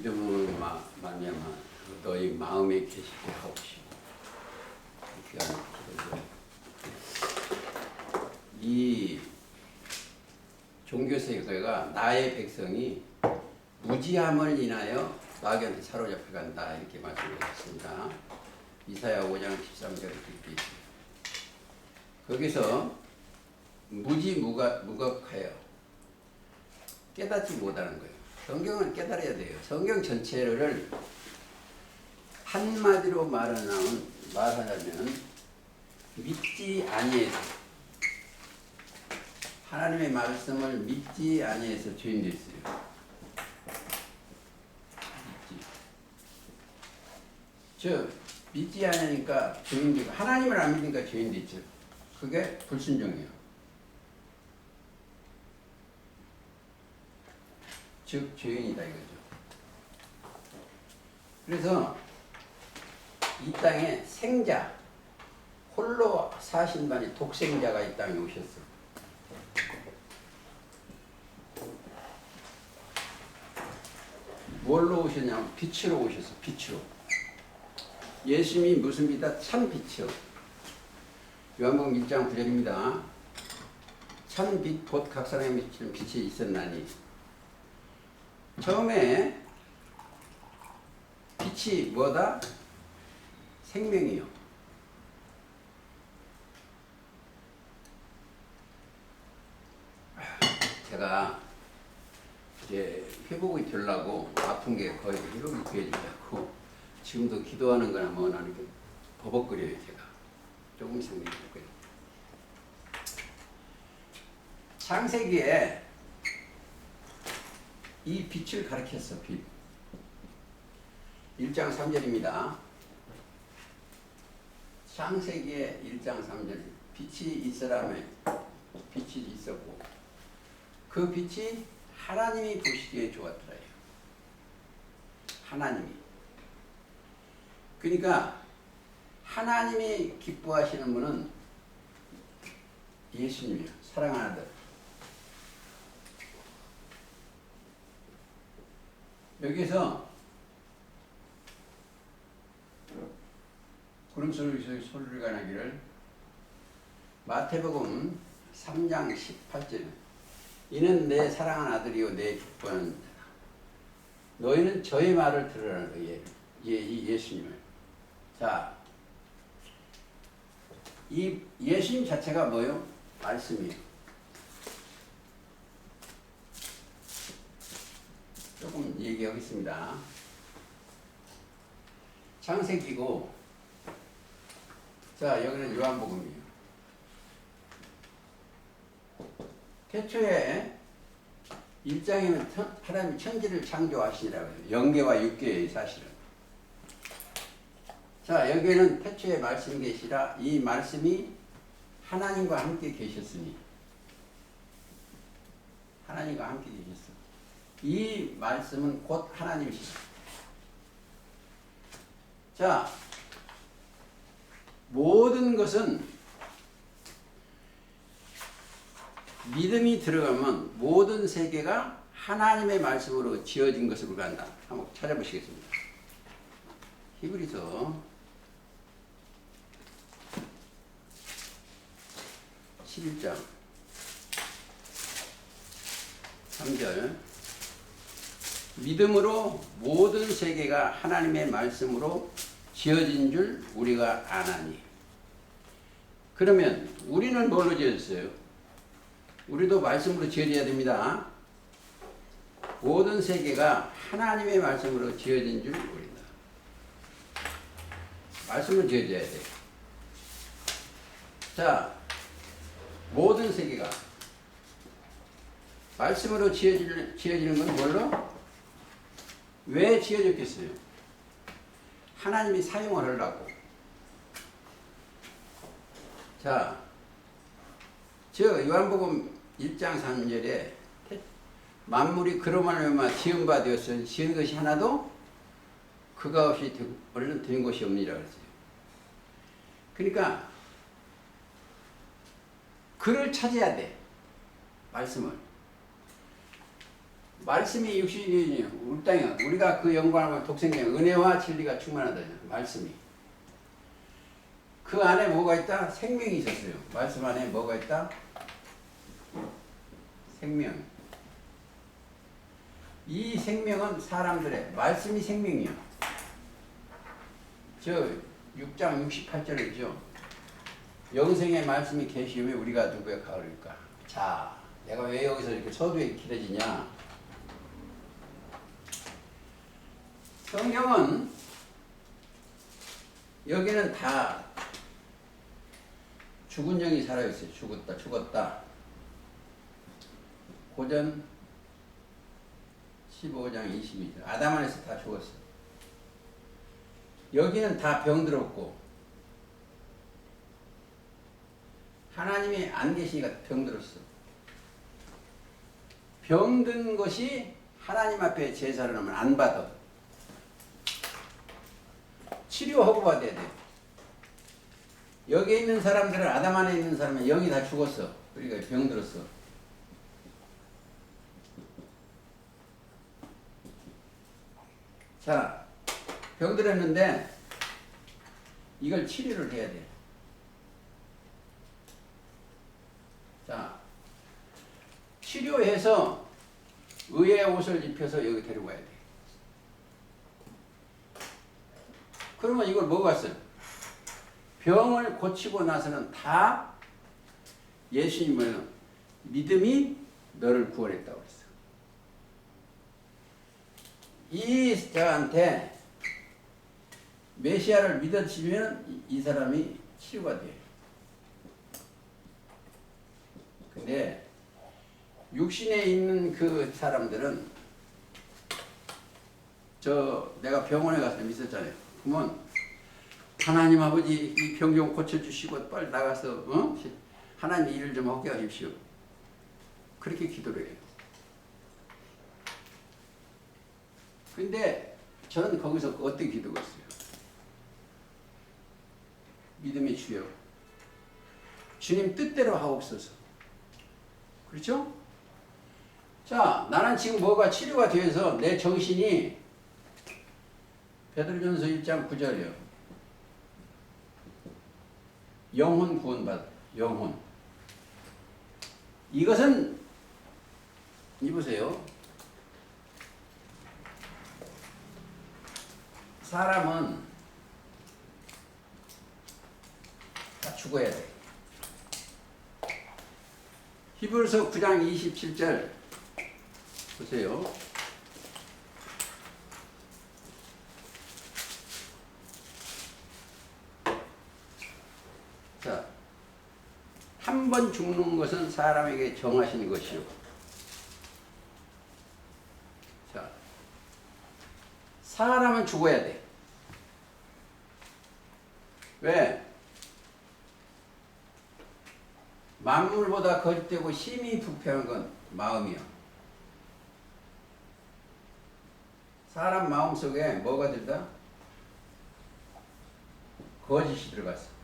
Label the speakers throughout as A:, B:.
A: 믿음으로 말미암아 너희 마음에 계시게 하옵시고 이렇게 하는 기도죠. 이 종교세계가 나의 백성이 무지함을 인하여 마귀한테 사로잡혀 간다 이렇게 말씀드렸습니다. 이사야 5장 13절에 그렇게 있어요. 거기서 무지무각하여 깨닫지 못하는 거예요. 성경은 깨달아야 돼요. 성경 전체를 한마디로 말하자면 믿지 아니해서, 하나님의 말씀을 믿지 아니해서 죄인 됐어요. 믿지 않으니까 죄인 되고, 하나님을 안 믿으니까 죄인 됐죠. 그게 불순종이에요. 즉 죄인이다 이거죠. 그래서 이 땅에 생자, 홀로 사신 분이 독생자가 이 땅에 오셨어. 뭘로 오셨냐면 빛으로 오셨어. 빛으로. 예수님이 무슨 빛이다? 참 빛이요. 요한복음 1장 9절입니다. 참 빛 곧 각 사람의 비치는 빛이 있었나니. 처음에 빛이 뭐다? 생명이요. 제가 이제 회복이 되려고 아픈 게 거의 회복이 되어지려고 지금도 기도하는 거나 뭐나 이렇게 버벅거려요. 제가 조금씩 버벅거려요. 창세기에 이 빛을 가리켰어. 빛. 1장 3절입니다. 창세기에 1장 3절. 빛이 있으라며 빛이 있었고 그 빛이 하나님이 보시기에 좋았더라요. 하나님이. 그러니까 하나님이 기뻐하시는 분은 예수님이요. 사랑하는 아들. 여기서 구름소리에서 소리가 나기를 마태복음 3장 18절 이는 내 사랑하는 아들이요 내 기뻐하는 자다. 너희는 저의 말을 들으라는 거예요. 이 예수님을. 자, 이 예수님 자체가 뭐예요? 말씀이에요. 조금 얘기하겠습니다. 창세기고, 자, 여기는 요한복음이에요. 태초에 1장이면 하나님이 천지를 창조하시니라고 해요. 영계와 육계의 사실은. 자, 여기에는 태초에 말씀 계시라. 이 말씀이 하나님과 함께 계셨으니. 하나님과 함께 계셨어. 이 말씀은 곧 하나님이시다. 자, 모든 것은 믿음이 들어가면 모든 세계가 하나님의 말씀으로 지어진 것으로 간다. 한번 찾아보시겠습니다. 히브리서 11장 3절 믿음으로 모든 세계가 하나님의 말씀으로 지어진 줄 우리가 아나니. 그러면 우리는 뭘로 지어졌어요? 우리도 말씀으로 지어져야 됩니다. 모든 세계가 하나님의 말씀으로 지어진 줄 우리다. 말씀으로 지어져야 돼. 자, 모든 세계가 말씀으로 지어지는 건 뭘로? 왜 지어졌겠어요? 하나님이 사용을 하려고. 자, 요한복음 1장 3절에 만물이 그로 말미암아 지은 바 되었으니 지은 것이 하나도 그가 없이 얼른 된 것이 없느니라 그랬어요. 그러니까 그를 찾아야 돼. 말씀을. 말씀이 육신이니 우리 땅에 우리가 그 영광을 독생자의 은혜와 진리가 충만하다. 말씀이. 그 안에 뭐가 있다? 생명이 있었어요. 말씀 안에 뭐가 있다? 생명. 이 생명은 사람들의 말씀이 생명이요. 저 6장 68절이죠. 영생의 말씀이 계시면 우리가 누구의 가을일까? 자, 내가 왜 여기서 이렇게 서두에 길어지냐? 성경은 여기는 다 죽은 영이 살아있어요. 죽었다. 고전 15장 22절. 아담 안에서 다 죽었어. 여기는 다 병들었고 하나님이 안 계시니까 병들었어. 병든 것이 하나님 앞에 제사를 하면 안 받아. 치료하고 받아야 돼. 여기에 있는 사람들은 아담 안에 있는 사람은 영이 다 죽었어. 그러니까 병들었어. 자, 병들었는데 이걸 치료를 해야 돼. 자, 치료해서 의의 옷을 입혀서 여기 데리고 와야 돼. 그러면 이걸 뭐가 왔어요? 병을 고치고 나서는 다 예수님은 믿음이 너를 구원했다고 그랬어. 이 자한테 메시아를 믿어지면 이 사람이 치유가 돼. 근데 육신에 있는 그 사람들은 내가 병원에 가서 있었잖아요. 그러면 하나님 아버지 이 병 좀 고쳐주시고 빨리 나가서 하나님 일을 좀 하게 하십시오. 그렇게 기도를 해요. 근데 저는 거기서 어떻게 기도했어요? 믿음의 주여 주님 뜻대로 하옵소서. 그렇죠? 자, 나는 지금 뭐가 치료가 되어서 내 정신이 베드로전서 1장 9절이요. 영혼 구원받아. 영혼. 이것은 이보세요. 사람은 다 죽어야 돼. 히브리서 9장 27절 보세요. 자, 한 번 죽는 것은 사람에게 정하신 것이요. 자, 사람은 죽어야 돼. 왜? 만물보다 거짓되고 심히 부패한 건 마음이야. 사람 마음속에 뭐가 들다? 거짓이 들어갔어.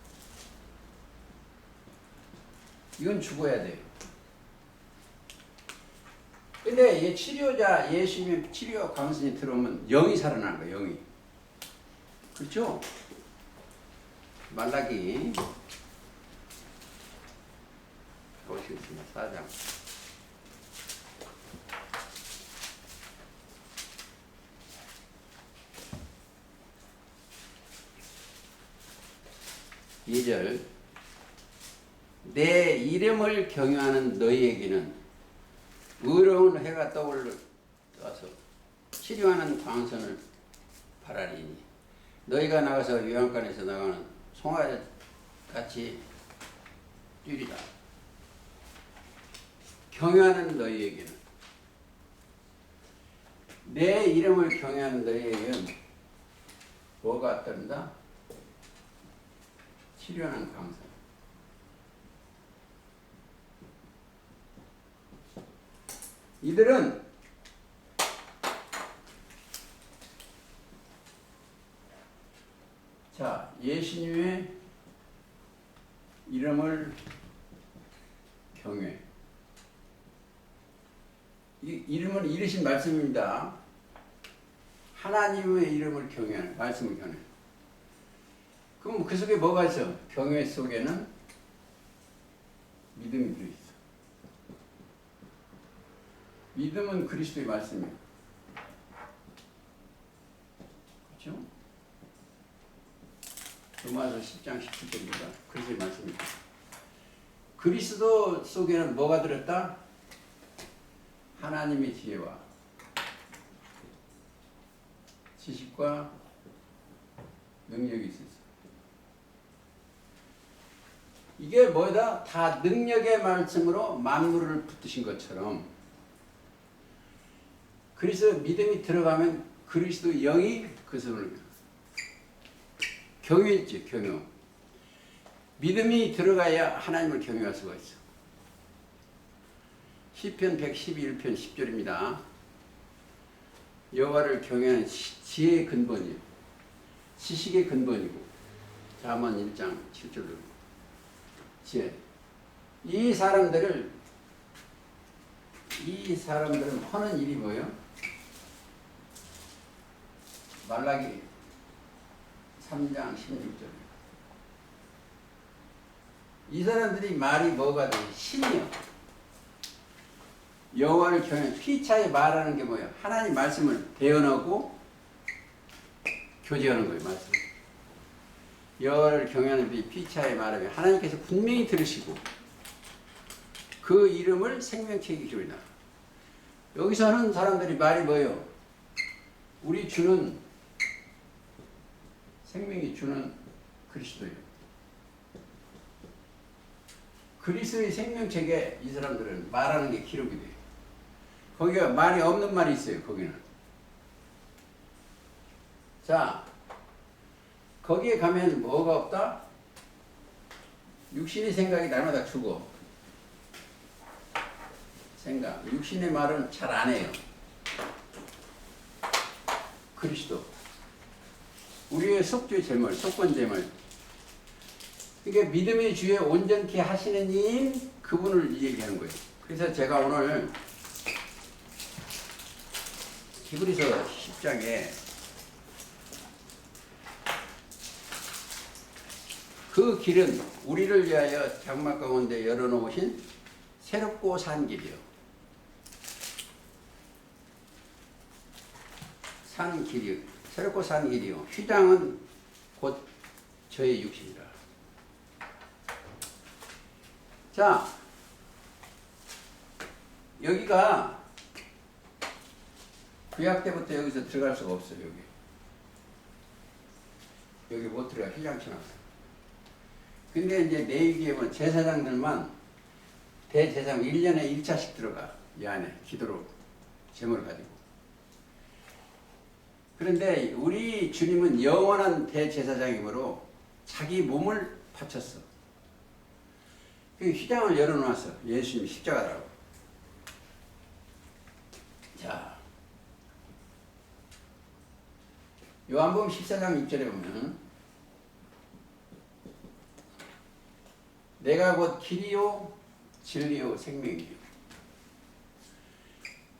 A: 이건 죽어야 돼요. 근데 이 치료자 예수님 치료 강선이 들어오면 영이 살아나는 거예요. 영이. 그렇죠? 말라기 보시겠습니다. 4장. 이절 내 이름을 경유하는 너희에게는 의로운 해가 떠올라서 치료하는 광선을 바라리니 너희가 나가서 요한간에서 나가는 송아지같이 뛰리라. 경유하는 너희에게는 내 이름을 경유하는 너희에게는 뭐가 떠른다? 치료하는 광선. 이들은 자, 예수님의 이름을 경외. 이 이름은 이르신 말씀입니다. 하나님의 이름을 경외하는 말씀을 경외. 그럼 그 속에 뭐가 있어? 경외 속에는 믿음이 들어있어. 믿음은 그리스도의 말씀이에요. 그렇죠? 로마서 10장 17절입니다. 그리스도의 말씀입니다. 그리스도 속에는 뭐가 들었다? 하나님의 지혜와 지식과 능력이 있었어. 이게 뭐다? 다 능력의 말씀으로 만물을 붙드신 것처럼 그리스도 믿음이 들어가면 그리스도 영이 그 손을 경외했지, 경외. 믿음이 들어가야 하나님을 경외할 수가 있어. 시편 112편 10절입니다. 여호와를 경외하는 지혜의 근본이에요. 지식의 근본이고. 잠언 1장 7절로. 지혜. 이 사람들은 하는 일이 뭐예요? 말라기 3장 16절. 이 사람들이 말이 뭐가 돼? 신이요. 여호와를 경외. 피차에 말하는 게 뭐예요? 하나님 말씀을 대언하고 교제하는 거예요. 말씀. 여호와를 경외하는 비 피차에 말하면 하나님께서 분명히 들으시고 그 이름을 생명책에 기울이나. 여기서 하는 사람들이 말이 뭐예요? 우리 주는 생명이 주는 그리스도예요. 그리스도의 생명책에 이 사람들은 말하는 게 기록이 돼요. 거기가 말이 없는 말이 있어요. 거기는. 자, 거기에 가면 뭐가 없다? 육신의 생각이 날마다 죽어. 생각. 육신의 말은 잘 안 해요. 그리스도. 우리의 속죄 제물, 속건 제물. 이게 믿음의 주에 온전케 하시는 님, 그분을 얘기하는 거예요. 그래서 제가 오늘 히브리서 10장에 그 길은 우리를 위하여 장막 가운데 열어놓으신 새롭고 산 길이요. 산 길이요. 새롭고 산 길이요. 휘장은 곧 저의 육신이라. 자, 여기가 구약 때부터 여기서 들어갈 수가 없어요. 여기 못 들어가. 휘장처럼. 근데 이제 레위기에는 제사장들만 대제사장 1년에 1차씩 들어가. 이 안에 기도로 제물을 가지고. 그런데 우리 주님은 영원한 대제사장이므로 자기 몸을 바쳤어. 그 휘장을 열어놓았어. 예수님이 십자가라고. 자, 요한복음 14장 6절에 보면 내가 곧 길이요 진리요 생명이요.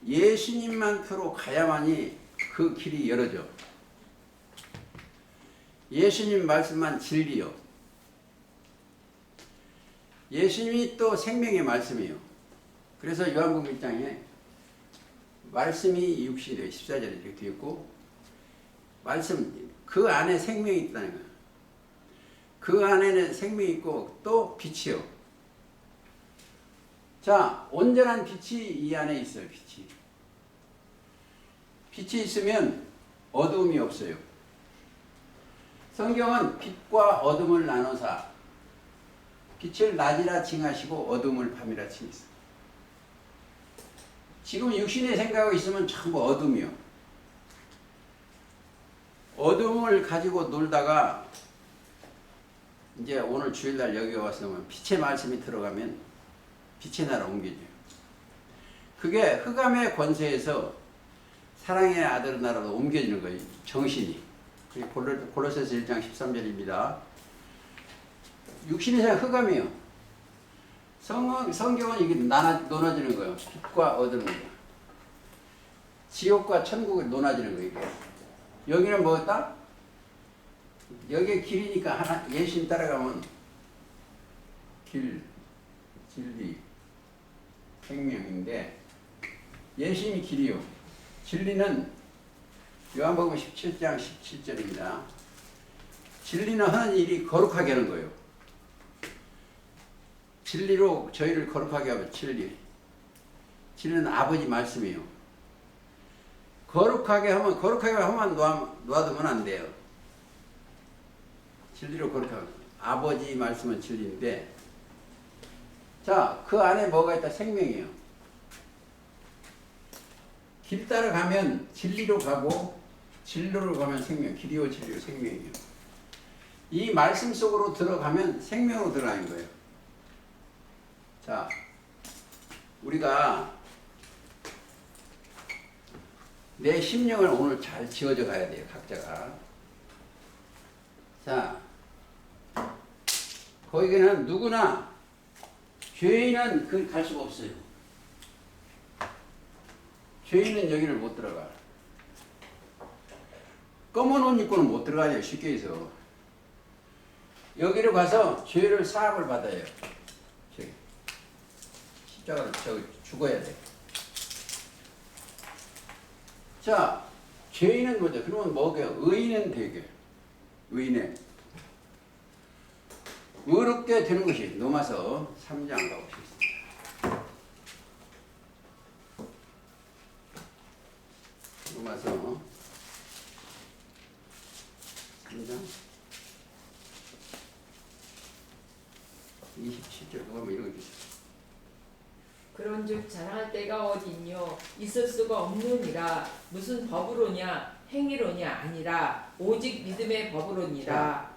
A: 예수님만 표로 가야만이 그 길이 열어져. 예수님 말씀만 진리요. 예수님이 또 생명의 말씀이에요. 그래서 요한복음 1장에 말씀이 육신이 되어 14절에 이렇게 있고 말씀 그 안에 생명이 있다는 거예요. 그 안에는 생명이 있고 또 빛이요. 자, 온전한 빛이 이 안에 있어요. 빛이 있으면 어두움이 없어요. 성경은 빛과 어둠을 나눠사 빛을 낮이라 칭하시고 어둠을 밤이라 칭했어요. 지금 육신의 생각이 있으면 전부 어둠이요. 어둠을 가지고 놀다가 이제 오늘 주일날 여기 와서 빛의 말씀이 들어가면 빛의 나라 옮겨져요. 그게 흑암의 권세에서 사랑의 아들 나라로 옮겨지는 거예요. 정신이. 그게 골로새서 1장 13절입니다. 육신의 생각 흑암이에요. 성경은 이게 나눠지는 거예요. 빛과 어둠입니다. 지옥과 천국을 논하지는 거예요. 이게. 여기는 뭐였다? 여기에 길이니까 하나 예수님 따라가면 길, 진리, 생명인데 예수님이 길이요. 진리는 요한복음 17장 17절입니다. 진리는 하는 일이 거룩하게 하는 거예요. 진리로 저희를 거룩하게 하면 진리. 진리는 아버지 말씀이에요. 거룩하게 하면 놔두면 안 돼요. 진리로 거룩하게. 아버지 말씀은 진리인데, 자, 그 안에 뭐가 있다? 생명이에요. 길 따라가면 진리로 가고, 진로로 가면 생명, 길이요 진리요 생명이에요. 이 말씀 속으로 들어가면 생명으로 들어가는 거예요. 자, 우리가 내 심령을 오늘 잘 지어져 가야 돼요, 각자가. 자, 거기에는 누구나 죄인은 갈 수가 없어요. 죄인은 여기를 못 들어가. 검은 옷 입고는 못 들어가요, 쉽게 해서. 여기로 가서 죄를 사함을 받아요. 십자가를 죽어야 돼. 자, 죄인은 뭐죠? 그러면 뭐게요? 의인은 되게. 의인에. 의롭게 되는 것이 로마서 3장 가보시겠습니다. 로마서 3장 27절 누가 한번 읽어주세요.
B: 그런즉 자랑할 때가 어디 있뇨? 있을 수가 없느니라. 무슨 법으로냐 행위로냐 아니라 오직 믿음의 법으로니라.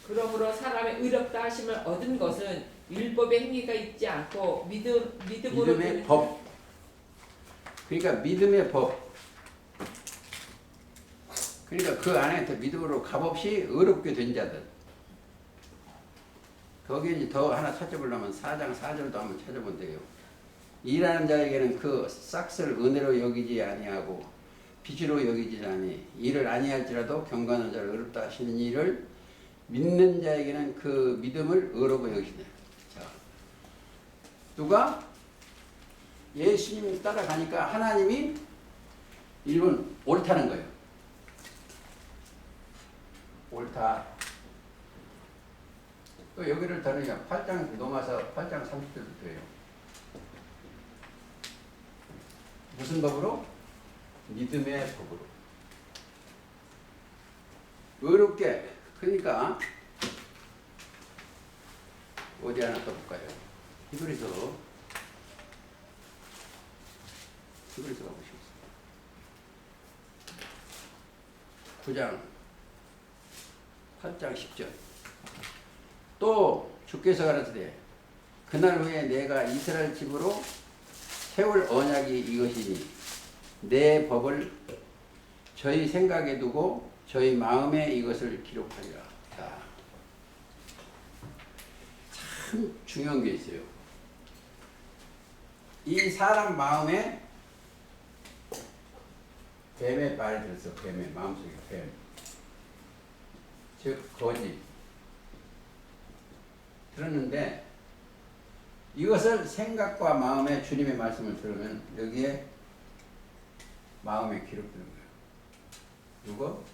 B: 그러므로 사람의 의롭다 하심을 얻은 것은 율법의 행위가 있지 않고 믿음으로
A: 믿음의 법. 그러니까 믿음의 법. 그러니까 그 안에 믿음으로 값없이 의롭게 된 자들. 거기에 이제 더 하나 찾아보려면 4장 4절도 한번 찾아보면 돼요. 일하는 자에게는 그 싹을 은혜로 여기지 아니하고 빛으로 여기지 아니 이를 아니할지라도 경건한 자를 의롭다 하시는 일을 믿는 자에게는 그 믿음을 의롭게 여기시네. 자, 누가 예수님 따라가니까 하나님이 일본 옳다는 거예요. 옳다. 또 여기를 다루냐 8장 넘어서 8장 30절부터예요. 무슨 법으로? 믿음의 법으로. 의롭게. 그러니까 어디 하나 더 볼까요? 히브리서 가보시겠습니다. 9장 8장 10절. 또 주께서 가라사대 그날 후에 내가 이스라엘 집으로 세울 언약이 이것이니 내 법을 저희 생각에 두고 저희 마음에 이것을 기록하리라. 자, 참 중요한 게 있어요. 이 사람 마음에 뱀의 말이 들었어. 뱀의 마음속에 뱀. 즉 거짓. 들었는데 이것을 생각과 마음에 주님의 말씀을 들으면 여기에 마음에 기록되는 거예요. 누구?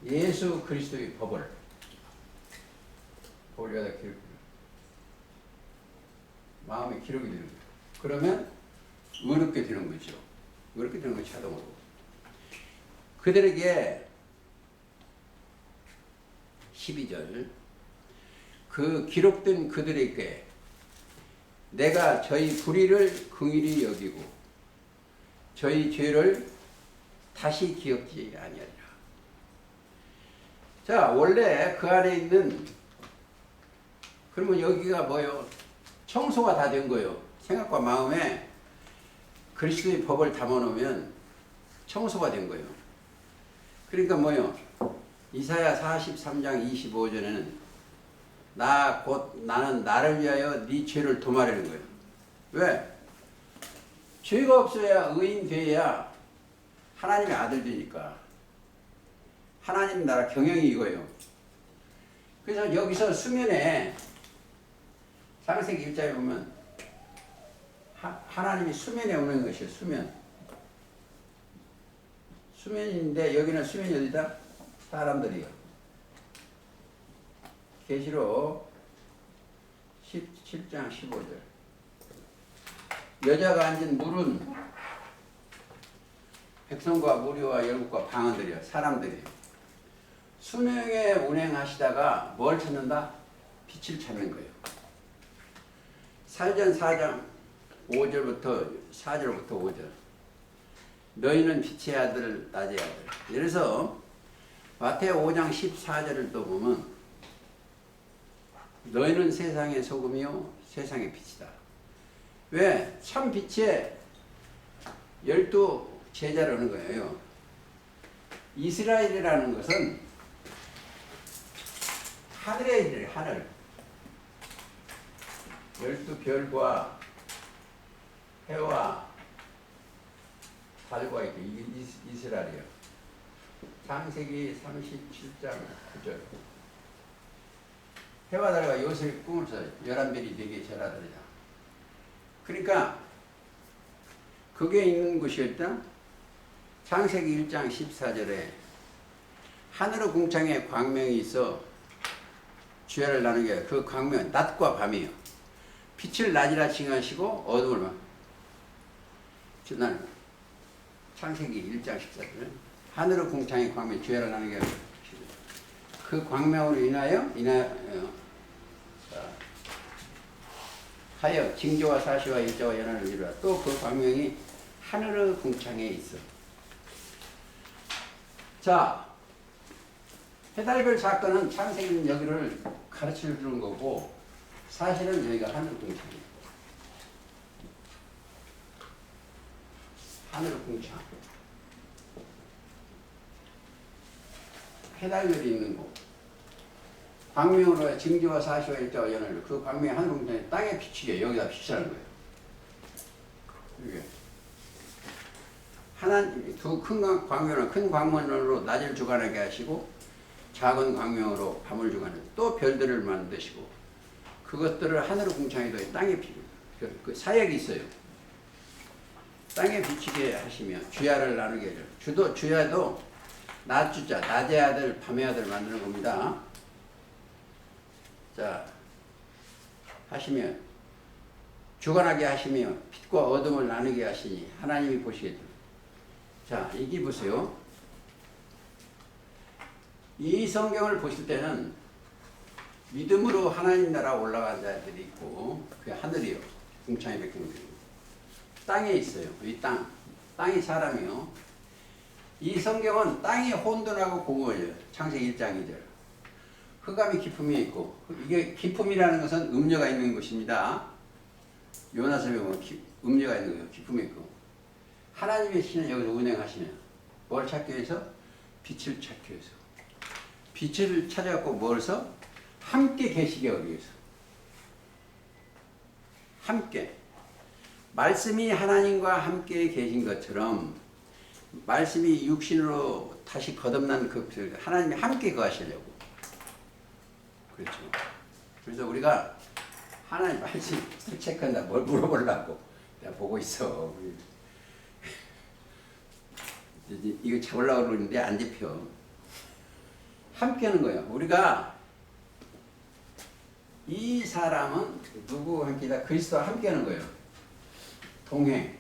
A: 예수 그리스도의 법을 여기다 기록되는 거예요. 마음에 기록이 되는 거예요. 그러면 의롭게 되는 거죠. 의롭게 되는 거죠, 자동으로. 그들에게 12절 그 기록된 그들에게 내가 저희 불의를 긍휼히 여기고 저희 죄를 다시 기억지 아니하리라. 자, 원래 그 안에 있는 그러면 여기가 뭐요? 청소가 다 된 거예요. 생각과 마음에 그리스도의 법을 담아놓으면 청소가 된 거예요. 그러니까 뭐요? 이사야 43장 25절에는 나는 나를 위하여 네 죄를 도말하는 거예요. 왜? 죄가 없어야 의인 돼야 하나님의 아들 되니까. 하나님 나라 경영이 이거예요. 그래서 여기서 수면에 창세기 1장에 보면 하나님이 수면에 오는 것이에요. 수면. 수면인데 여기는 수면이 어디다? 사람들이요. 계시록 17장 15절. 여자가 앉은 물은 백성과 무리와 열국과 방언들이요. 사람들이요. 수명에 운행하시다가 뭘 찾는다? 빛을 찾는 거예요. 사전 4장 5절부터 4절부터 5절. 너희는 빛의 아들, 낮의 아들. 그래서 마태오 5장 14절을 또 보면 너희는 세상의 소금이요 세상의 빛이다. 왜? 참 빛에 12 제자를 오는 거예요. 이스라엘이라는 것은 하늘의 일을 하늘. 12별과 해와 달과 이렇게 이스라엘이요. 창세기 37장 9절. 해와 달과 요셉이 꿈을 꿔요. 11별이 되게 절하더라. 그러니까 그게 있는 곳이었다. 창세기 1장 14절에 하늘의 궁창에 광명이 있어 주야를 나누게 그 광명 낮과 밤이요. 빛을 낮이라 칭하시고 어둠을 막. 난 창세기 1장 14절 하늘의 궁창에 광명이 주야를 나누게 그 광명으로 인하여 하여 징조와 사시와 일자와 연한을 이루라. 또 그 광명이 하늘의 궁창에 있어. 자, 해달별 사건은 창세기는 여기를 가르쳐 주는 거고 사실은 여기가 하늘 궁창이에요. 하늘 궁창. 해달별이 있는 곳. 광명으로 징조와 사시와 일자와 연을 그 광명의 하늘 궁창에 땅에 비추게 여기다 비추라는 거예요. 이게 하나님 두 큰 광명을 큰 광명으로 낮을 주관하게 하시고 작은 광명으로 밤을 주관하고 또 별들을 만드시고 그것들을 하늘의 궁창에도 땅에 비추고 그 사역이 있어요. 땅에 비추게 하시며 주야를 나누게 해줘. 주야도 낮주자 낮의 아들 밤의 아들 만드는 겁니다. 자 하시며 주관하게 하시며 빛과 어둠을 나누게 하시니 하나님이 보시겠다. 자 이게 보세요. 이 성경을 보실 때는 믿음으로 하나님 나라 올라간 자들이 있고 그게 하늘이요. 궁창의 백성들이 땅에 있어요. 이 땅이 사람이요. 이 성경은 땅이 혼돈하고 공허해요. 창세기 1장 2절. 흑암이 기품이 있고 이게 기품이라는 것은 음료가 있는 것입니다. 요나서에 보면 음료가 있는 거예요. 기품이 있고 하나님의 신은 여기서 운행하시면 뭘 찾기 위해서? 빛을 찾기 위해서. 빛을 찾아갖고 뭘서? 함께 계시게 하기 위해서. 함께. 말씀이 하나님과 함께 계신 것처럼 말씀이 육신으로 다시 거듭난 그 하나님이 함께 거하시려고. 그렇죠. 그래서 우리가 하나님 말씀 체크한다. 뭘 물어보려고. 내가 보고 있어. 이거 잡으려고 그러는데 안 잡혀. 함께 하는 거예요. 우리가 이 사람은 누구와 함께다? 그리스도와 함께 하는 거예요. 동행.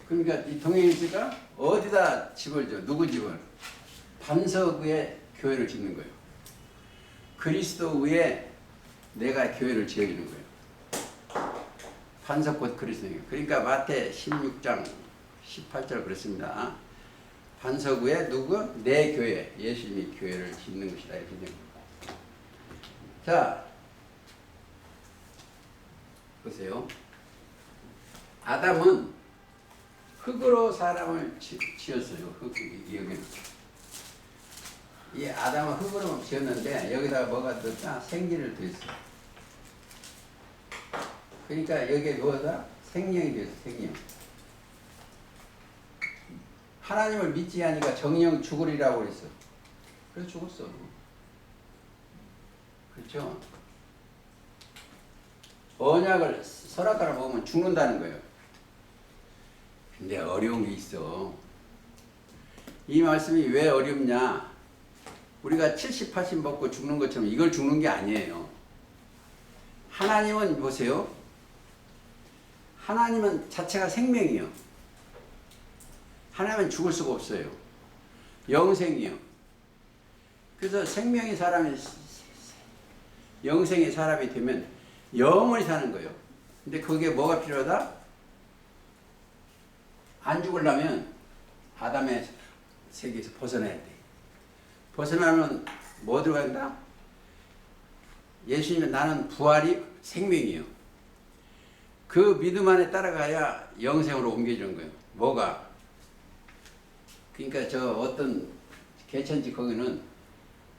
A: 그러니까 이 동행일지가 어디다 집을 줘? 누구 집을? 반석 위에 교회를 짓는 거예요. 그리스도 위에 내가 교회를 지어주는 거예요. 반석 곧 그리스도예요. 그러니까 마태 16장 18절 그렇습니다. 반석 위에 누구? 내 교회, 예수님이 교회를 짓는 것이다. 이렇게 됩니다. 자, 보세요. 아담은 흙으로 사람을 지었어요. 여기는. 이 아담은 흙으로 지었는데 여기다가 뭐가 들었다? 생기를 더했어요. 그러니까 여기에 뭐다? 생명이 되었어. 생명. 하나님을 믿지 않으니까 정령 죽으리라고 그랬어. 그래서 죽었어. 그렇죠? 언약을 설악하라 먹으면 죽는다는 거예요. 근데 어려운 게 있어. 이 말씀이 왜 어렵냐? 우리가 70, 80 먹고 죽는 것처럼 이걸 죽는 게 아니에요. 하나님은 보세요. 하나님은 자체가 생명이요. 하나님은 죽을 수가 없어요. 영생이요. 그래서 생명의 사람이 영생의 사람이 되면 영원히 사는 거예요. 근데 그게 뭐가 필요하다? 안 죽으려면 아담의 세계에서 벗어나야 돼. 벗어나면 뭐 들어간다? 예수님은 나는 부활이 생명이에요. 그 믿음 안에 따라가야 영생으로 옮겨지는 거예요. 뭐가? 그러니까 저 어떤 개천지 거기는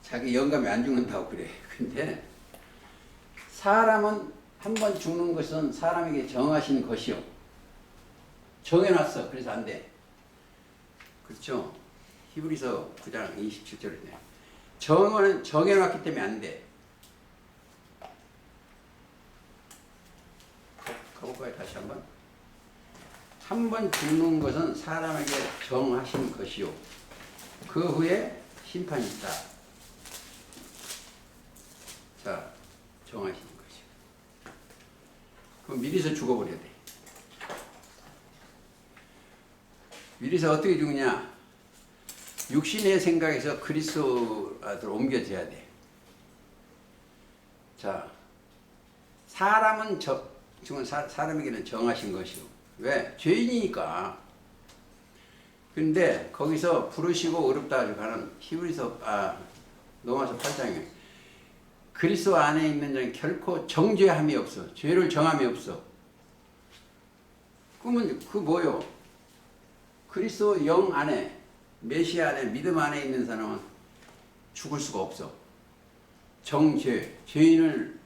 A: 자기 영감이 안 죽는다고 그래. 근데 사람은 한 번 죽는 것은 사람에게 정하신 것이요. 정해놨어. 그래서 안 돼. 그렇죠? 히브리서 9장 27절에 정은 정해놨기 때문에 안 돼. 가볼까요? 다시 한번. 한 번 죽는 것은 사람에게 정하신 것이요. 그 후에 심판이 있다. 자, 정하신 것이요. 그럼 미리서 죽어버려야 돼. 미리서 어떻게 죽느냐? 육신의 생각에서 그리스도로 옮겨져야 돼. 자, 사람은 죽은 사람에게는 정하신 것이요. 왜? 죄인이니까. 근데 거기서 부르시고 어렵다 하는 히브리서 로마서 8장에 그리스도 안에 있는 자는 결코 정죄함이 없어. 죄를 정함이 없어. 그러면 그 뭐요? 그리스도 영 안에 메시아 안에 믿음 안에 있는 사람은 죽을 수가 없어. 죄인을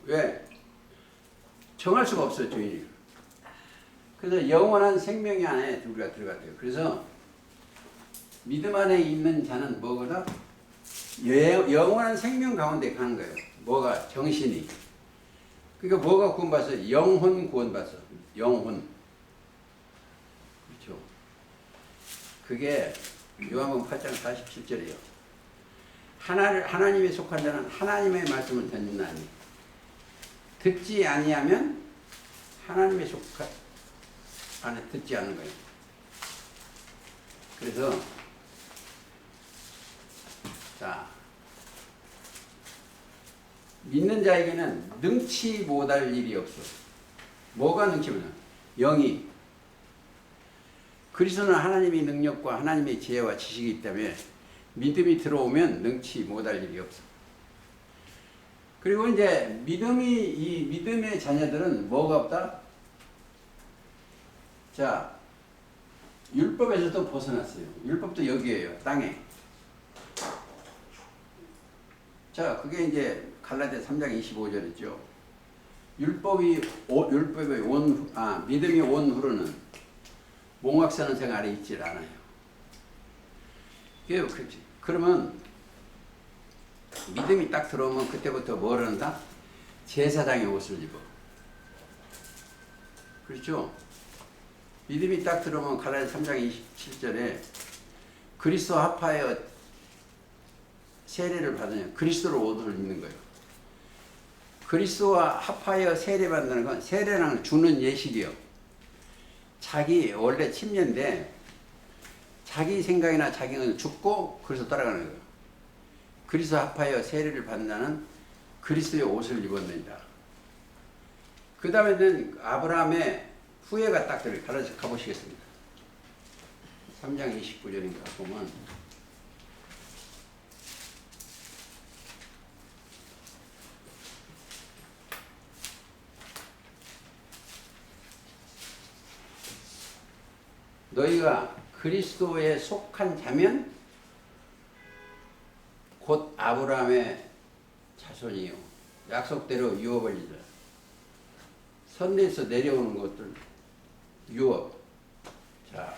A: 왜? 정할 수가 없어. 죄인이. 그래서 영원한 생명이 안에 우리가 들어가야 그래서 믿음 안에 있는 자는 뭐거든? 영원한 생명 가운데 가는 거예요. 뭐가? 정신이. 그러니까 뭐가 구원받았어? 영혼 구원받았어. 영혼. 그렇죠. 그게 요한복음 8장 47절이에요. 하나님에 속한 자는 하나님의 말씀을 듣나니 듣지 아니하면 하나님의 속한 안에 듣지 않는 거예요. 그래서 자, 믿는 자에게는 능치 못할 일이 없어. 뭐가 능치 못할? 영이. 그리스도는 하나님의 능력과 하나님의 지혜와 지식이 있기 때문에 믿음이 들어오면 능치 못할 일이 없어. 그리고 이제 이 믿음의 자녀들은 뭐가 없다? 자, 율법에서도 벗어났어요. 율법도 여기에요. 땅에. 자, 그게 이제 갈라디아 3장 25절이죠. 믿음이 온 후로는 몽학사는 생 아래 있질 않아요. 그렇지. 그러면 믿음이 딱 들어오면 그때부터 뭘 한다? 제사장의 옷을 입어. 그렇죠? 믿음이 딱 들어오면 갈라디아 3장 27절에 그리스도 합하여 세례를 받으면 그리스도로 옷을 입는 거예요. 그리스도와 합하여 세례 받는 건 세례랑 주는 예식이요. 자기 원래 침례인데 자기 생각이나 자기 은 죽고 그리스도 따라가는 거예요. 그리스도 합하여 세례를 받는 그리스도의 옷을 입었느니라. 그 다음에는 아브라함의 후예가 딱 가보시겠습니다. 3장 29절인가 보면 너희가 그리스도에 속한 자면 곧 아브라함의 자손이요 약속대로 이어버리리라. 선내에서 내려오는 것들 유업. 자,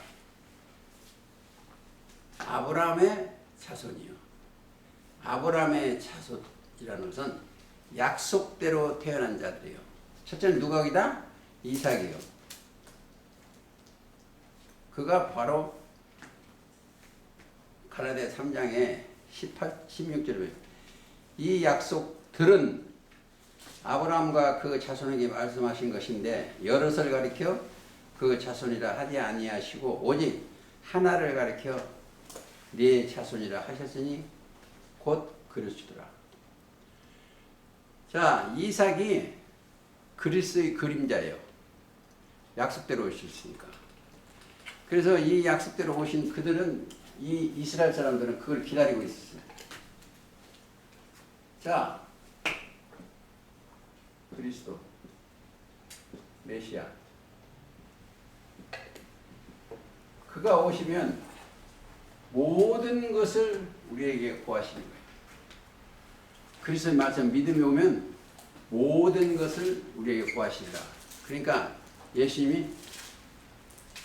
A: 아브라함의 자손이요. 아브라함의 자손이라는 것은 약속대로 태어난 자들이요. 첫째는 누가이다? 이삭이요. 그가 바로 갈라디아 3장에 16절에 이 약속들은 아브라함과 그 자손에게 말씀하신 것인데 여럿을 가리켜 그 자손이라 하지 아니하시고 오직 하나를 가리켜 네 자손이라 하셨으니 곧 그리스도라. 자, 이삭이 그리스도의 그림자예요. 약속대로 오셨으니까. 그래서 이 약속대로 오신 그들은 이 이스라엘 사람들은 그걸 기다리고 있었어요. 자, 그리스도 메시아 그가 오시면 모든 것을 우리에게 구하시는 거예요. 그리스도의 말씀 믿음이 오면 모든 것을 우리에게 구하시리라. 그러니까 예수님이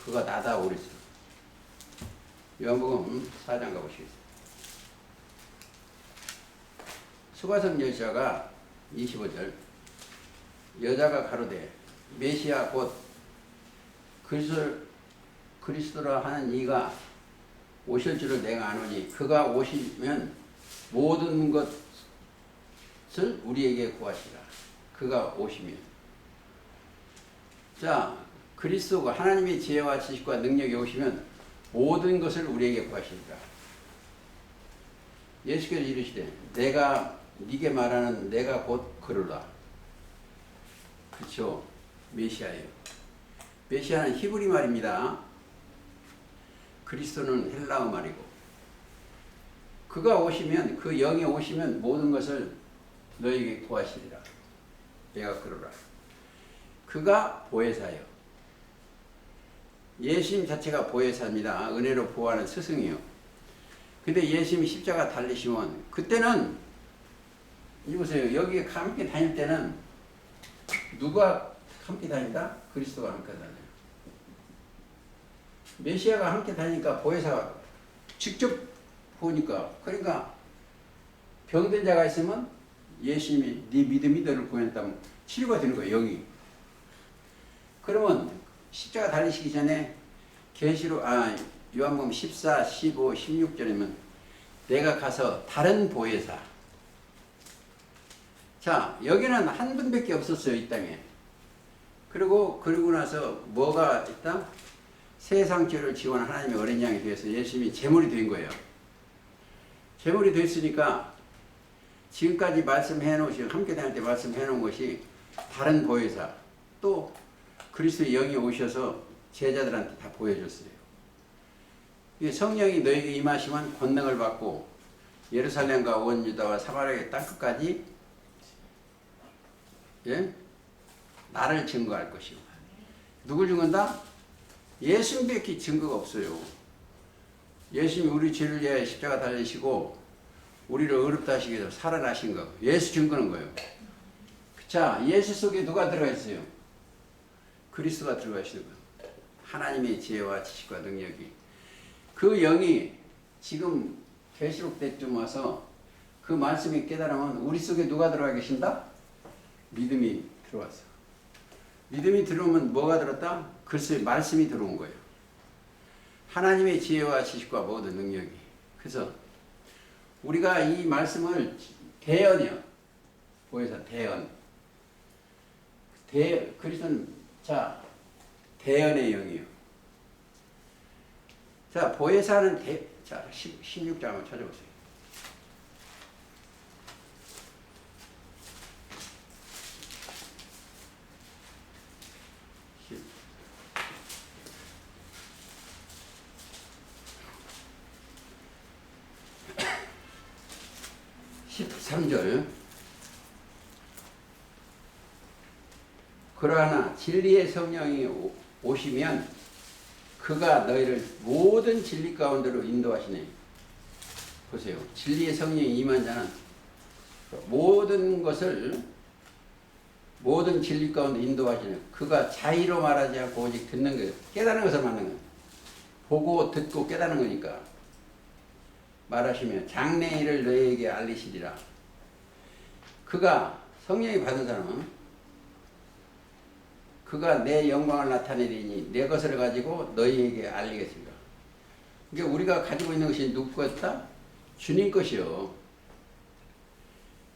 A: 그가 나다 그랬어요. 요한복음 4장 가보시겠습니다. 수가성 여자가 25절 여자가 가로되 메시아 곧 그리스도라 하는 이가 오실 줄을 내가 아노니 그가 오시면 모든 것을 우리에게 구하시라. 그가 오시면. 자, 그리스도가 하나님의 지혜와 지식과 능력이 오시면 모든 것을 우리에게 구하시리라. 예수께서 이르시되 내가 네게 말하는 내가 곧 그러라. 그렇죠. 메시아예요. 메시아는 히브리 말입니다. 그리스도는 헬라어 말이고 그가 오시면 그 영이 오시면 모든 것을 너에게 구하시리라. 내가 그러라. 그가 보혜사예요. 예수님 자체가 보혜사입니다. 은혜로 보호하는 스승이요. 근데 예수님이 십자가 달리시면 그때는 이보세요. 여기 함께 다닐 때는 누가 함께 다닌다? 그리스도가 함께 다녀요. 메시아가 함께 다니니까 보혜사가 직접 보니까 그러니까 병든 자가 있으면 예수님이 네 믿음이 너를 구했다면 치료가 되는 거예요. 영이. 그러면 십자가 달리시기 전에 요한복음 14, 15, 16절이면 내가 가서 다른 보혜사. 자, 여기는 한 분밖에 없었어요. 이 땅에. 그리고 나서 뭐가 있다? 세상 죄를 지원한 하나님의 어린 양이 되어서 예수님이 제물이 된 거예요. 제물이 됐으니까 지금까지 말씀해 놓으신 함께 다닐 때 말씀해 놓은 것이 다른 보혜사 또 그리스도의 영이 오셔서 제자들한테 다 보여줬어요. 성령이 너에게 임하시면 권능을 받고 예루살렘과 온 유다와 사마리아의 땅끝까지 나를 증거할 것이요. 누굴 증거한다? 예수님밖에 증거가 없어요. 예수님이 우리 죄를 위하여 십자가 달리시고 우리를 어렵다 하시기 위해서 살아나신 거. 예수 증거는 거예요. 자, 예수 속에 누가 들어가 있어요? 그리스도가 들어가 있는 거예요. 하나님의 지혜와 지식과 능력이. 그 영이 지금 계시록 때쯤 와서 그 말씀이 깨달으면 우리 속에 누가 들어가 계신다? 믿음이 들어왔어. 믿음이 들어오면 뭐가 들었다? 글쎄 말씀이 들어온 거예요. 하나님의 지혜와 지식과 모든 능력이. 그래서 우리가 이 말씀을 대언이요. 보혜사 대언. 그리스도는 자 대언의 영이요. 자 보혜사는 자 16장 한번 찾아보세요. (13절) 그러나 진리의 성령이 오시면 그가 너희를 모든 진리 가운데로 인도하시네. 보세요. 진리의 성령이 임한 자는 모든 것을 모든 진리 가운데 인도하시는 그가 자의로 말하지 않고 오직 듣는 거예요. 깨달은 것을 말하는 거예요. 보고 듣고 깨달은 거니까. 말하시며 장래의 일을 너희에게 알리시리라. 그가 성령이 받은 사람은 그가 내 영광을 나타내리니 내 것을 가지고 너희에게 알리겠습니다. 그러니까 우리가 가지고 있는 것이 누구 것이다? 주님 것이요.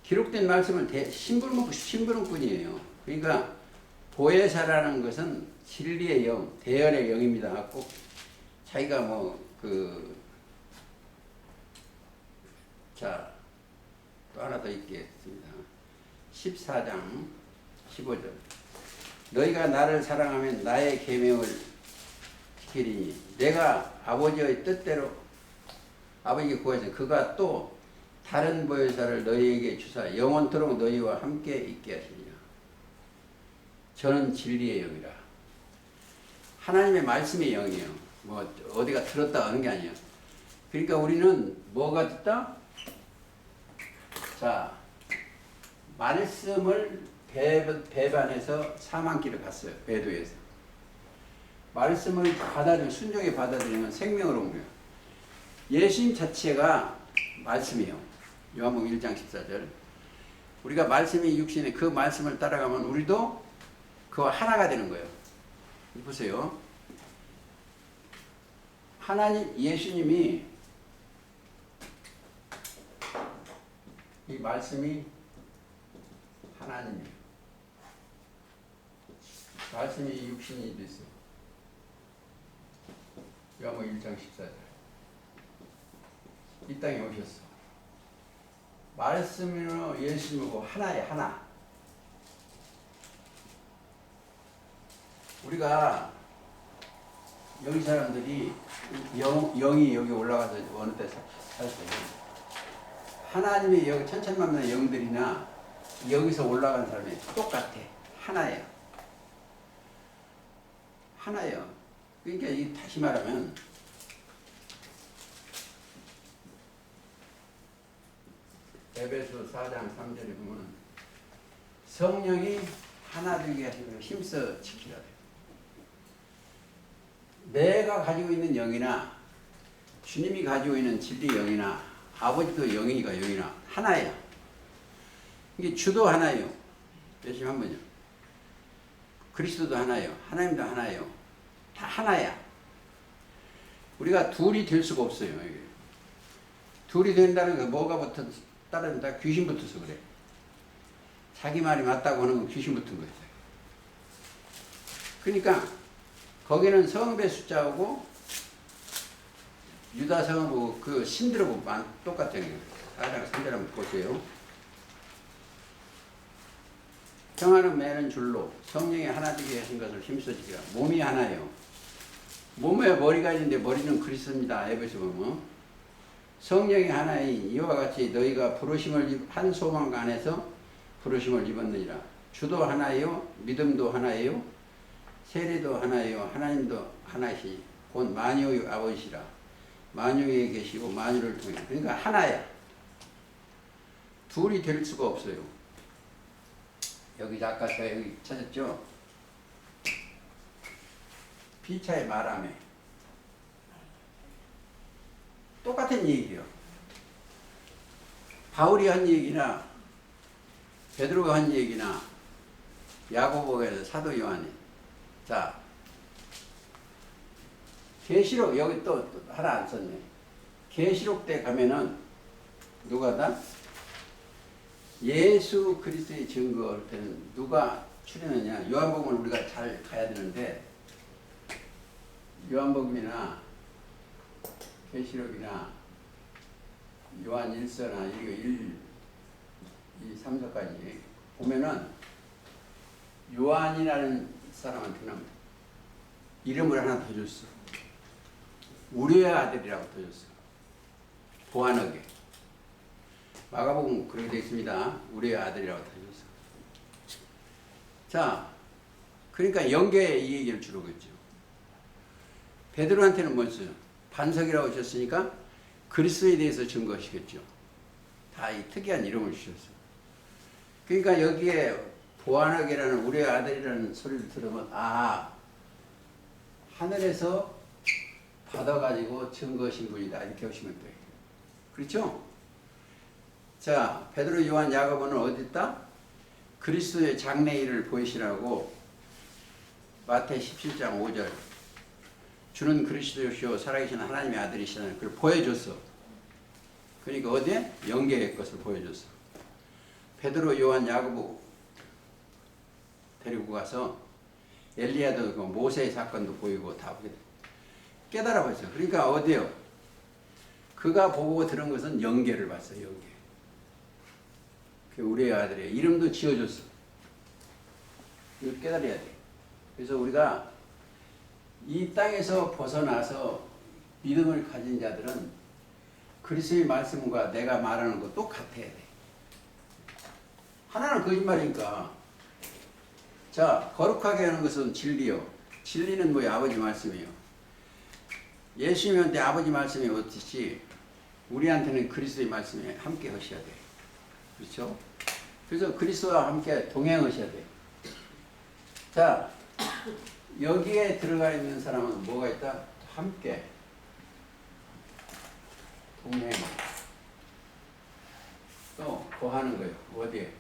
A: 기록된 말씀을 심부름꾼이에요. 그러니까 보혜사라는 것은 진리의 영, 대언의 영입니다. 꼭 자기가 또 하나 더 있겠습니다. 14장 15절. 너희가 나를 사랑하면 나의 계명을 지키리니 내가 아버지의 뜻대로 아버지께 구하시니 그가 또 다른 보혜사를 너희에게 주사 영원토록 너희와 함께 있게 하시리라. 저는 진리의 영이라. 하나님의 말씀의 영이에요. 어디가 들었다 하는 게 아니에요. 그러니까 우리는 뭐가 듣다? 자, 말씀을 배반해서 사망길을 갔어요. 배도에서. 말씀을 순종해 받아들이면 생명을 옮겨요. 예수님 자체가 말씀이에요. 요한복음 1장 14절. 우리가 말씀이 육신에 그 말씀을 따라가면 우리도 그와 하나가 되는 거예요. 보세요. 하나님, 예수님이 이 말씀이 하나님이에요. 말씀이 육신이 됐어요. 요한복음 1장 14절. 이 땅에 오셨어. 말씀으로 예수님이고 하나의 하나. 우리가 여기 사람들이 영이 여기 올라가서 어느 때 살았어요. 하나님의 여기 천천만만한 영들이나 여기서 올라간 사람이 똑같아. 하나예요. 하나예요. 그러니까 다시 말하면 에베소 4장 3절에 보면 성령이 하나 되게 하시고 힘써 지키라. 내가 가지고 있는 영이나 주님이 가지고 있는 진리 영이나 아버지도 영이나 하나예요. 이게 주도 하나예요. 열심히 한번요. 그리스도도 하나예요. 하나님도 하나예요. 다 하나야. 우리가 둘이 될 수가 없어요. 이게. 둘이 된다는 게 뭐가 따른다? 귀신 붙어서 그래. 자기 말이 맞다고 하는 건 귀신 붙은 거예요. 그러니까 거기는 성읍의 숫자하고 유다 성읍하고 그 신들하고 똑같아요. 4장 3절 한번 보세요. 평화는 매는 줄로 성령이 하나 되게 하신 것을 힘써지기라. 몸이 하나예요. 몸에 머리가 있는데 머리는 그리스도입니다. 에베소 보면 성령이 하나인 이와 같이 너희가 부르심을 한 소망 안에서 부르심을 입었느니라. 주도 하나예요. 믿음도 하나예요. 세례도 하나예요. 하나님도 하나시 곧 만유의 아버지시라. 만유에 계시고 만유를 통해. 그러니까 하나야. 둘이 될 수가 없어요. 여기 아까 제가 여기 찾았죠? 피차의 말함에 똑같은 얘기예요. 바울이 한 얘기나 베드로가 한 얘기나 야고보가 사도 요한이. 자, 계시록 여기 또 하나 안 썼네. 계시록 때 가면은 누가다? 예수 그리스도의 증거할 때는 누가 출연하냐? 요한복음을 우리가 잘 가야 되는데 요한복음이나 계시록이나 요한 1서나 이거 1, 2, 3서까지 보면은 요한이라는 사람한테는 이름을 하나 더 줬어. 우리의 아들이라고 더 줬어. 보완하게. 마가복음 그렇게 되어 있습니다. 우리의 아들이라고 더 줬어. 자, 그러니까 영계 이 얘기를 주로 했죠. 베드로한테는 뭐였어요? 반석이라고 하셨으니까 그리스도에 대해서 증거하시겠죠. 다 이 특이한 이름을 주셨어요. 그러니까 여기에 보안하게라는 우리의 아들이라는 소리를 들으면 하늘에서 받아가지고 증거하신 분이다 이렇게 하시면 돼요. 그렇죠? 자, 베드로, 요한, 야고보는 어디 있다? 그리스도의 장래일을 보이시라고 마태 17장 5절 주는 그리스도시요 살아계신 하나님의 아들이시라는 그걸 보여줬어. 그러니까 어디에? 영계의 것을 보여줬어. 베드로, 요한, 야고보 데리고 가서 엘리야도 모세의 사건도 보이고 다 깨달아 봤어요. 그러니까 어디요? 그가 보고 들은 것은 영계를 봤어요. 영계. 그 우리의 아들이에요. 이름도 지어줬어. 이거 깨달아야 돼. 그래서 우리가 이 땅에서 벗어나서 믿음을 가진 자들은 그리스도의 말씀과 내가 말하는 거 똑같아야 돼. 하나는 거짓말이니까. 자, 거룩하게 하는 것은 진리요. 진리는 뭐예요? 아버지 말씀이에요. 예수님한테 아버지 말씀이 어떻지? 우리한테는 그리스도의 말씀이 함께 하셔야 돼. 그렇죠? 그래서 그리스도와 함께 동행하셔야 돼. 자, 여기에 들어가 있는 사람은 뭐가 있다? 함께 동행. 또 거하는 거예요. 어디에?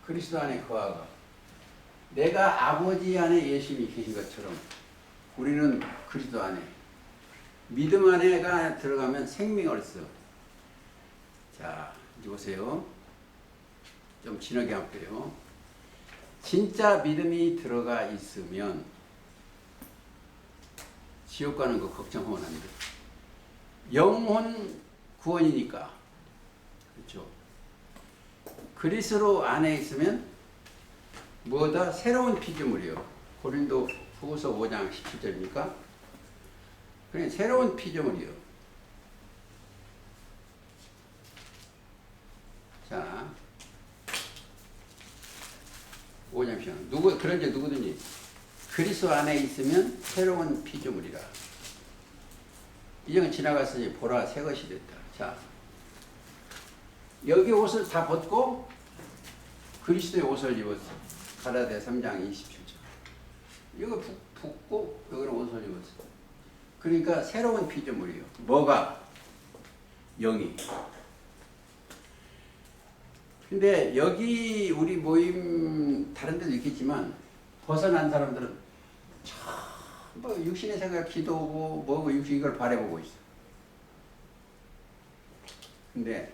A: 그리스도 안에 거하가. 내가 아버지 안에 예수님이 계신 것처럼 우리는 그리스도 안에 믿음 안에가 들어가면 생명을 써. 자, 이제 보세요. 좀 진하게 할게요. 진짜 믿음이 들어가 있으면 지옥 가는 거 걱정하면 안 돼. 영혼 구원이니까. 그렇죠? 그리스도 안에 있으면 뭐다? 새로운 피조물이요. 고린도 후서 5장 17절입니까? 그냥 새로운 피조물이요. 자, 5장 10절. 그런지 누구든지 그리스도 안에 있으면 새로운 피조물이라. 이전은 지나갔으니 보라 새 것이 됐다. 자, 여기 옷을 다 벗고 그리스도의 옷을 입었어. 가라데 3장 27절. 이거 붓고 여기는 옷을 입었어. 그러니까 새로운 피조물이에요. 뭐가? 영이. 근데 여기 우리 모임 다른 데도 있겠지만 벗어난 사람들은 뭐 육신의 생각 기도하고 뭐고 육신 이걸 바라보고 있어. 근데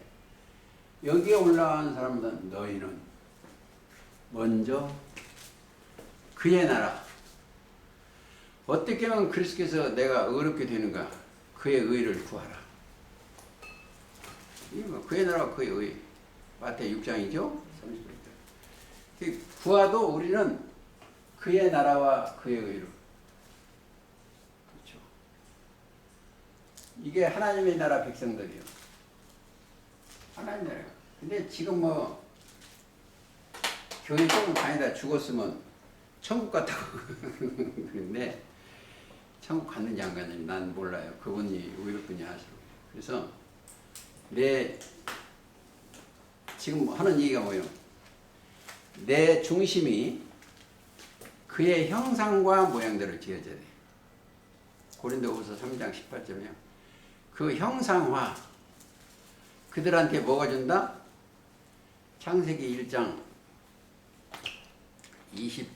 A: 여기에 올라간 사람들은 너희는 먼저 그의 나라. 어떻게 하면 그리스도께서 내가 의롭게 되는가? 그의 의를 구하라. 이거 그의 나라와 그의 의. 마태 6장이죠? 30절. 구하도 우리는 그의 나라와 그의 의로. 그렇죠. 이게 하나님의 나라 백성들이요. 하나님 나라. 근데 지금 뭐 교회 조금 다니다 죽었으면 천국 갔다고 그런데 천국 갔는지 안 갔는지 난 몰라요. 그분이 의롭분이 하시고. 그래서 지금 하는 얘기가 뭐예요? 내 중심이 그의 형상과 모양대로 지어져야 돼. 고린도후서 3장 18절이요. 그 형상화 그들한테 뭐가 준다? 창세기 1장 27절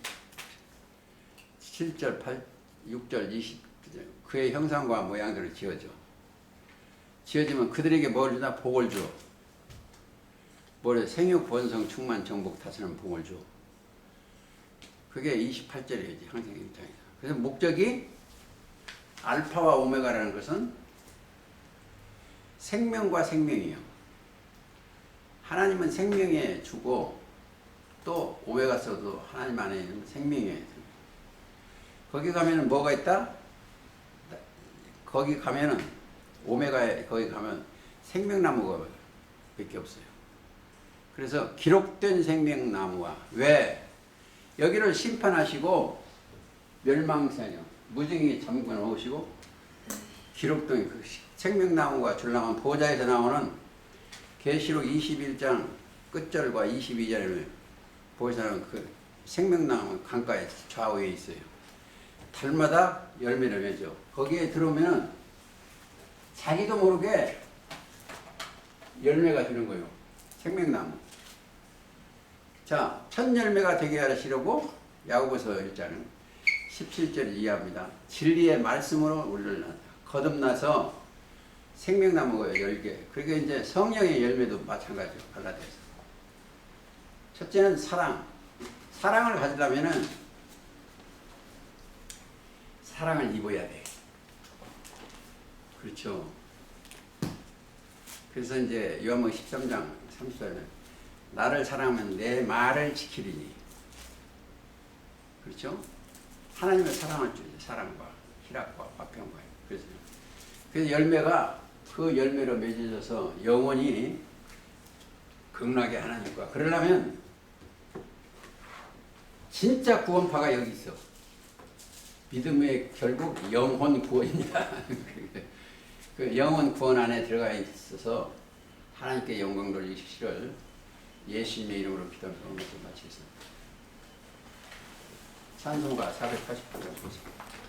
A: 6절 20절 그의 형상과 모양대로 지어져. 지어지면 그들에게 뭘 주나? 복을 줘. 뭘 생육 번성 충만 정복 다스리는 복을 줘. 그게 28절이지 창세기 1장에서. 그래서 목적이 알파와 오메가라는 것은 생명과 생명이에요. 하나님은 생명에 주고 또 오메가서도 하나님 안에 있는 생명이에요. 거기 가면은 뭐가 있다? 거기 가면은 오메가에 거기 가면 생명나무가 밖에 없어요. 그래서 기록된 생명나무와 왜 여기를 심판하시고 멸망세녀 무증이 잠궈 놓으시고 기록된 그 생명나무가 줄나만 보좌에서 나오는 계시록 21장 끝절과 22절에는 보시면 그 생명나무 강가에 좌우에 있어요. 달마다 열매를 맺죠. 거기에 들어오면 자기도 모르게 열매가 주는 거예요. 생명나무. 자, 첫 열매가 되게 하시려고 야고보서 1장은 17절 이해합니다. 진리의 말씀으로 우리를 거듭나서 생명나무가 열게. 그러니까 이제 성령의 열매도 마찬가지예요. 갈라디아서. 첫째는 사랑. 사랑을 가지려면은 사랑을 입어야 돼. 그렇죠. 그래서 이제 요한복음 13장 30절에 나를 사랑하면 내 말을 지키리니. 그렇죠? 하나님의 사랑을 주죠. 사랑과 희락과 화평과. 그래서 열매가 그 열매로 맺어져서 영원히 극락의 하나님과. 그러려면 진짜 구원파가 여기 있어. 믿음의 결국 영혼 구원이야. 그 영혼 구원 안에 들어가 있어서 하나님께 영광 돌리시기를 예수님의 이름으로 기도하면서 마치겠습니다. 찬송가 480번 보겠습니다.